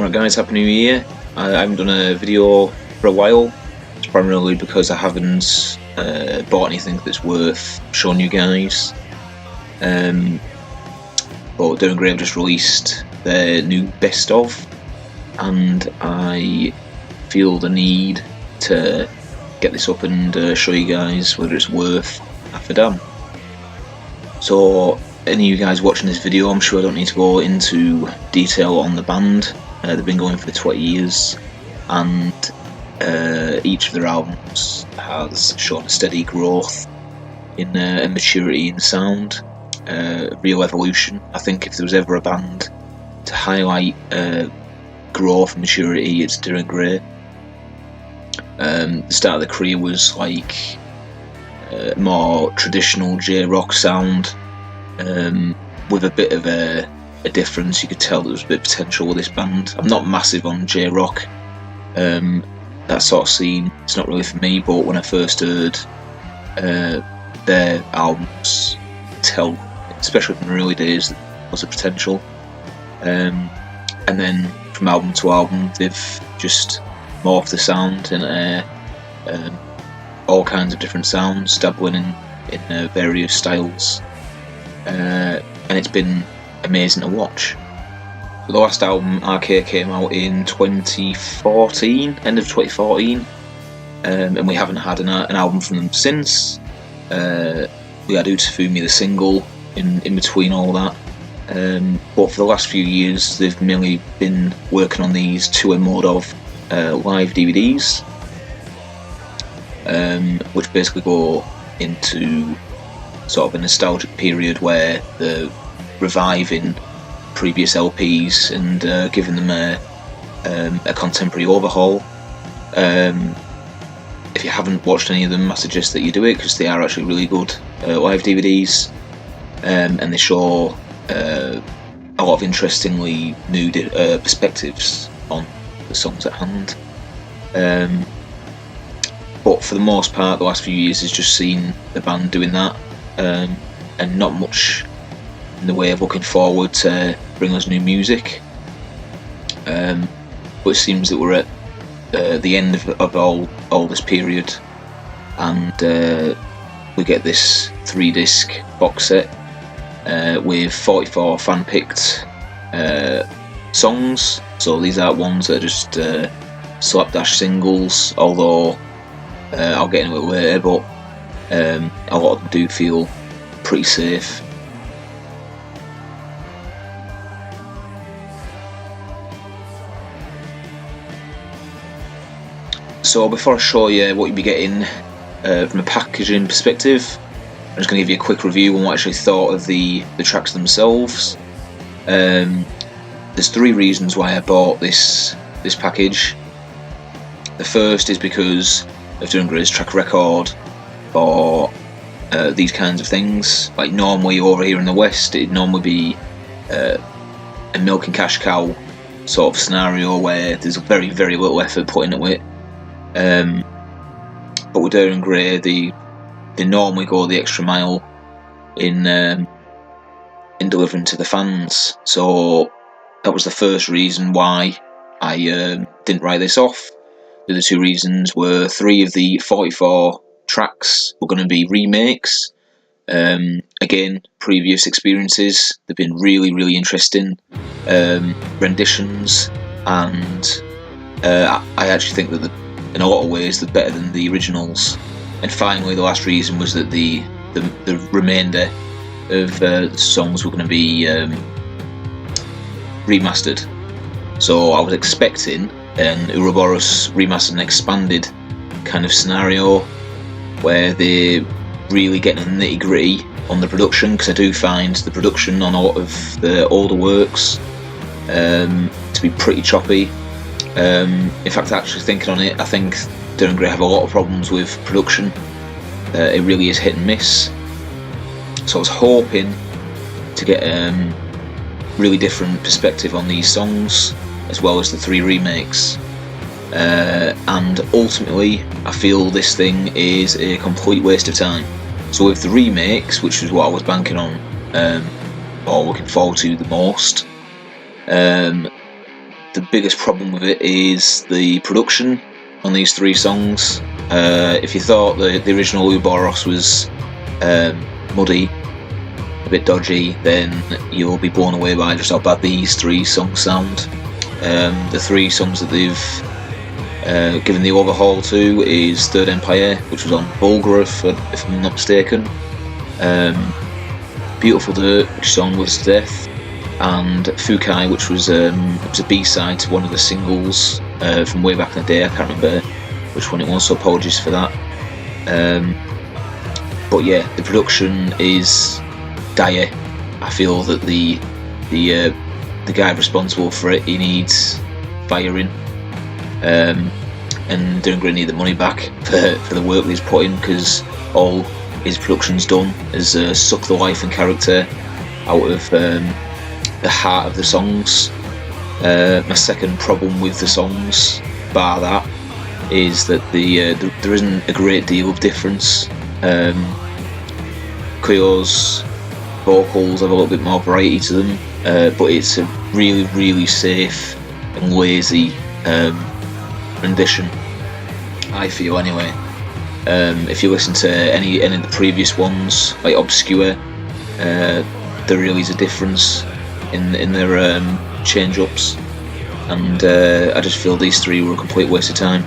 Alright guys, Happy New Year. I haven't done a video for a while. It's primarily because I haven't bought anything that's worth showing you guys. But Doing Grey have just released their new best of, and I feel the need to get this up and show you guys whether it's worth half a damn. So any of you guys watching this video, I'm sure I don't need to go into detail on the band. They've been going for 20 years, and each of their albums has shown a steady growth in maturity in sound, real evolution. I think if there was ever a band to highlight growth and maturity, it's Doing Grey. The start of the career was like more traditional J-rock sound, with a bit of a difference. You could tell there was a bit of potential with this band. I'm not massive on J-rock, that sort of scene. It's not really for me, but when I first heard their albums, tell, especially from the early days, that there was a potential. And then from album to album, they've just morphed the sound into all kinds of different sounds, dabbling in various styles, and it's been amazing to watch. The last album, RK, came out in 2014, end of 2014, and we haven't had an album from them since. We had Utafumi, the single, in between all that. But for the last few years, they've mainly been working on these tour mode of live DVDs, which basically go into sort of a nostalgic period where they're reviving previous LPs and giving them a contemporary overhaul. If you haven't watched any of them, I suggest that you do it, because they are actually really good live DVDs, and they show a lot of interestingly new perspectives on the songs at hand. But for the most part, the last few years has just seen the band doing that, and not much in the way of looking forward to bring us new music. But it seems that we're at the end of all this period, and we get this 3-disc box set with 44 fan-picked songs. So these aren't ones that are just slapdash singles, although I'll get into it later, but a lot of them do feel pretty safe. So before I show you what you'll be getting from a packaging perspective, I'm just going to give you a quick review on what I actually thought of the tracks themselves. There's 3 reasons why I bought this package. The first is because of Doing Grey's track record for these kinds of things. Like, normally over here in the West, it'd normally be a milk and cash cow sort of scenario where there's very, very little effort put into it. But with Doing Grey, they normally go the extra mile in delivering to the fans. So that was the first reason why I didn't write this off. The other 2 reasons were 3 of the 44 tracks were going to be remakes. Again, previous experiences, they've been really, really interesting renditions, and I actually think that in a lot of ways they're better than the originals. And finally, the last reason was that the remainder of the songs were going to be remastered. So I was expecting an Ouroboros remastered and expanded kind of scenario, where they're really getting the nitty gritty on the production, because I do find the production on a lot of the older works to be pretty choppy. In fact, actually thinking on it, I think Doing Grey have a lot of problems with production. It really is hit and miss. So I was hoping to get really different perspective on these songs, as well as the 3 remakes. And ultimately, I feel this thing is a complete waste of time. So with the remakes, which is what I was banking on, or looking forward to the most, the biggest problem with it is the production on these 3 songs. If you thought the original Ouroboros was muddy, a bit dodgy, then you'll be blown away by just how bad these 3 songs sound. The 3 songs that they've given the overhaul to is Third Empire, which was on Bulgar, if I'm not mistaken, Beautiful Dirt, which is on Words to Death, and Fukai, which was a B-side to one of the singles from way back in the day. I can't remember which one it was, so apologies for that. But yeah, the production is dire. I feel that the guy responsible for it, he needs firing, and they're going to need the money back for the work that he's put in, because all his production's done is suck the life and character out of the heart of the songs. My second problem with the songs, bar that, is that there isn't a great deal of difference. Koyo's vocals have a little bit more variety to them, but it's a really, really safe and lazy rendition, I feel anyway. If you listen to any of the previous ones, like Obscure, there really is a difference in their change-ups, and I just feel these 3 were a complete waste of time.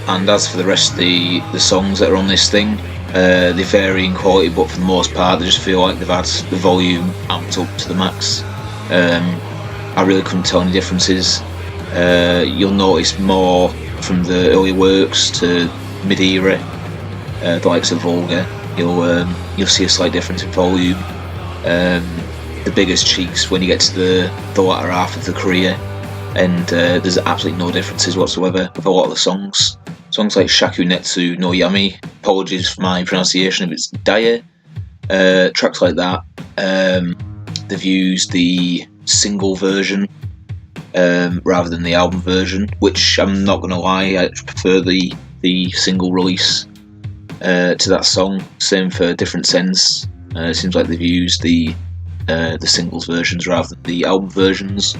And as for the rest of the songs that are on this thing, they vary in quality, but for the most part they just feel like they've had the volume amped up to the max. I really couldn't tell any differences. You'll notice more from the early works to mid-era, the likes of Volga. You'll see a slight difference in volume. The biggest cheeks when you get to the latter half of the career, and there's absolutely no differences whatsoever with a lot of the songs. Songs like Shaku Netsu no Yami, apologies for my pronunciation if it's dire, tracks like that, they've used the single version rather than the album version, which I'm not going to lie, I prefer the single release to that song. Same for Different Sense. It seems like they've used the singles versions rather than the album versions.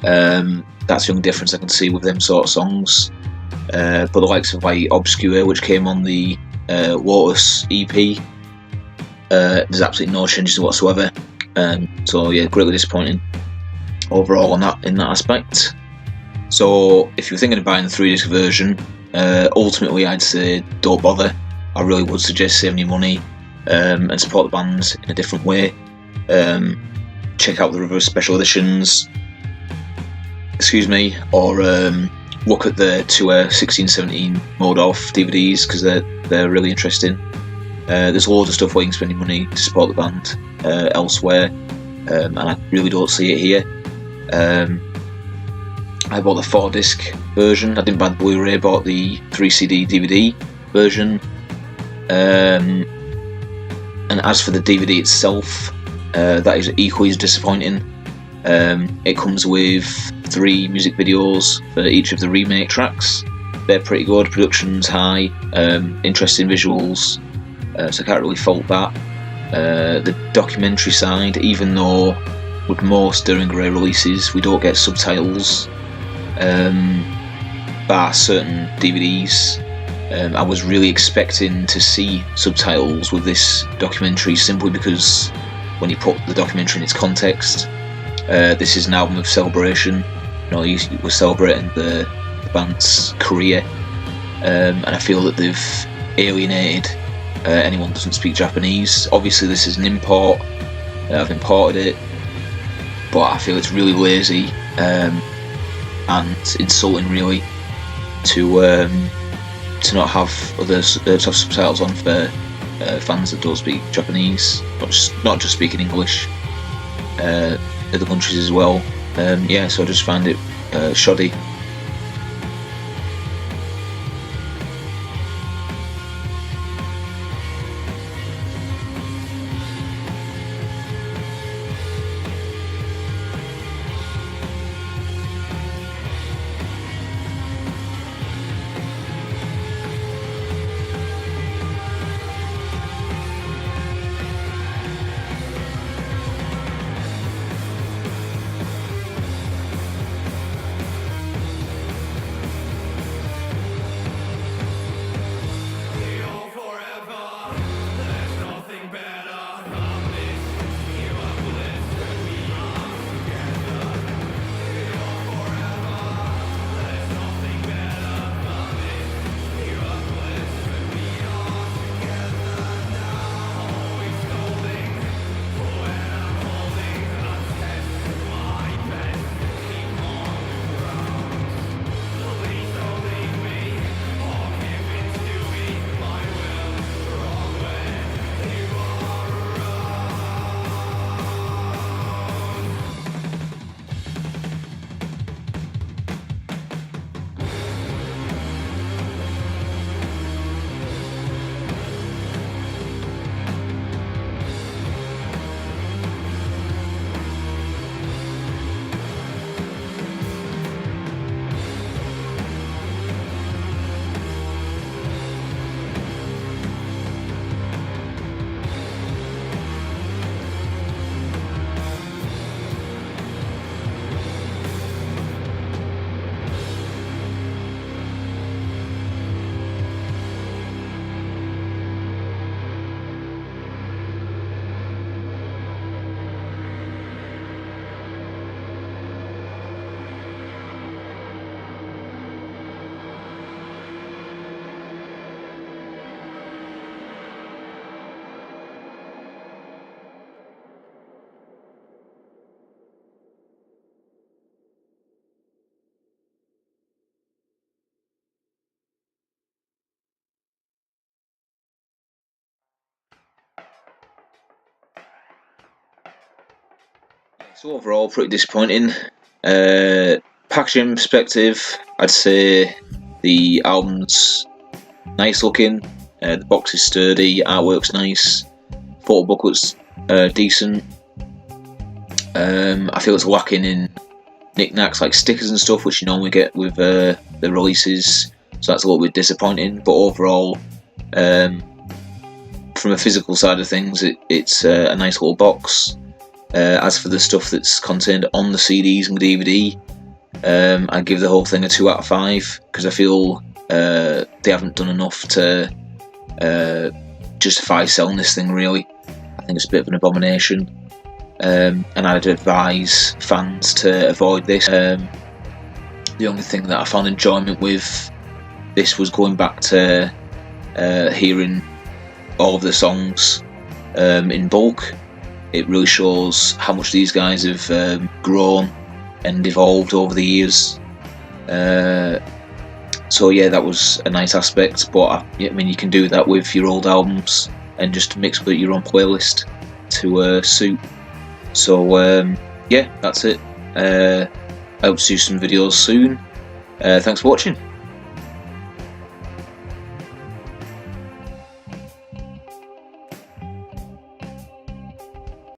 That's the only difference I can see with them sort of songs. But the likes of like Obscure, which came on the Lotus EP, there's absolutely no changes whatsoever. So yeah, greatly disappointing overall in that aspect. So if you're thinking of buying the 3-disc version, ultimately I'd say don't bother. I really would suggest saving your money and support the band in a different way. Check out the reverse special editions, or look at the tour 16-17 Moldorf DVDs, because they're really interesting. There's loads of stuff where you can spend your money to support the band elsewhere, and I really don't see it here. I bought the 4-disc version. I didn't buy the Blu-ray, bought the 3-CD DVD version. And as for the DVD itself, that is equally as disappointing. It comes with 3 music videos for each of the remake tracks. They're pretty good, production's high, interesting visuals, so I can't really fault that. The documentary side, even though with most Duran Grey releases we don't get subtitles, bar certain DVDs, I was really expecting to see subtitles with this documentary, simply because when you put the documentary in its context, this is an album of celebration. We're celebrating the band's career, and I feel that they've alienated anyone who doesn't speak Japanese. Obviously this is an import, I've imported it, but I feel it's really lazy and insulting really to not have subtitles on for fans that don't speak Japanese, not just speaking English, other countries as well. So I just find it shoddy. So overall, pretty disappointing. Packaging perspective, I'd say the album's nice looking. The box is sturdy, artwork's nice, photo booklet's decent. I feel it's lacking in knickknacks like stickers and stuff, which you normally get with the releases, so that's a little bit disappointing. But overall, from a physical side of things, it's a nice little box. As for the stuff that's contained on the CDs and DVD, I give the whole thing a 2 out of 5 because I feel they haven't done enough to justify selling this thing, really. I think it's a bit of an abomination, and I'd advise fans to avoid this. The only thing that I found enjoyment with this was going back to hearing all of the songs in bulk. It really shows how much these guys have grown and evolved over the years. So yeah, that was a nice aspect, but I mean, you can do that with your old albums and just mix with your own playlist to suit. So yeah, that's it. I hope to do some videos soon. Thanks for watching.